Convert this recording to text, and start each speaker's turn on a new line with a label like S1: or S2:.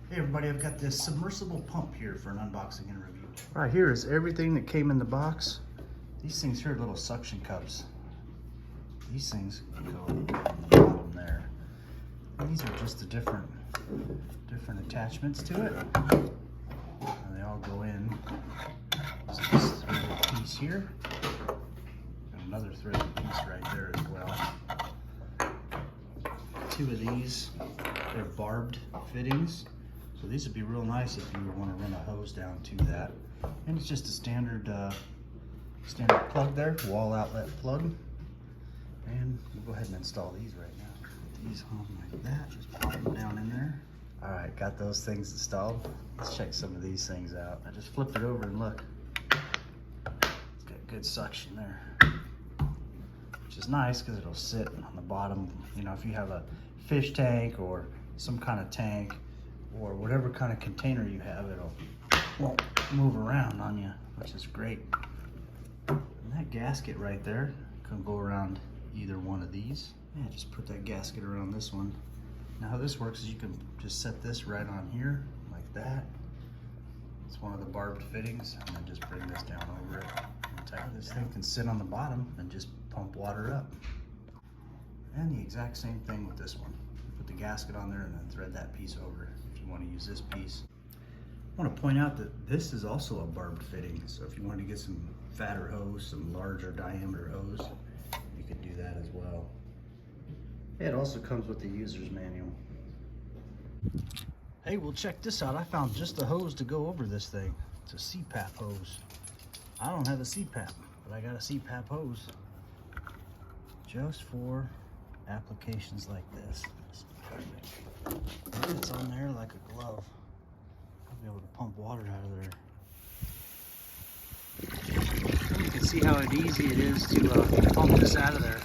S1: Hey everybody, I've got this submersible pump here for an unboxing and review. Right here is everything that came in the box. These things here are little suction cups. These things go on the bottom there. And these are just the different attachments to it. And they all go in. So this threaded piece here. And another threaded piece right there as well. Two of these, they're barbed fittings. So these would be real nice if you want to run a hose down to that. And it's just a standard plug there, wall outlet plug. And we'll go ahead and install these right now. Put these on like that, just pop them down in there. All right, got those things installed. Let's check some of these things out. I just flipped it over and look. It's got good suction there, which is nice because it'll sit on the bottom. You know, if you have a fish tank or some kind of tank, or whatever kind of container you have, won't move around on you, which is great. And that gasket right there can go around either one of these. Yeah, just put that gasket around this one. Now how this works is you can just set this right on here, like that. It's one of the barbed fittings, and then just bring this down over it. And this thing can sit on the bottom and just pump water up. And the exact same thing with this one. Put the gasket on there and then thread that piece over if you want to use this piece. I want to point out that this is also a barbed fitting, so if you wanted to get some fatter hose, some larger diameter hose, you could do that as well. It also comes with the user's manual. Hey, well check this out. I found just the hose to go over this thing. It's a CPAP hose. I don't have a CPAP, but I got a CPAP hose just for applications like this. It's perfect. And it's on there like a glove. I'll be able to pump water out of there. You can see how easy it is to pump this out of there.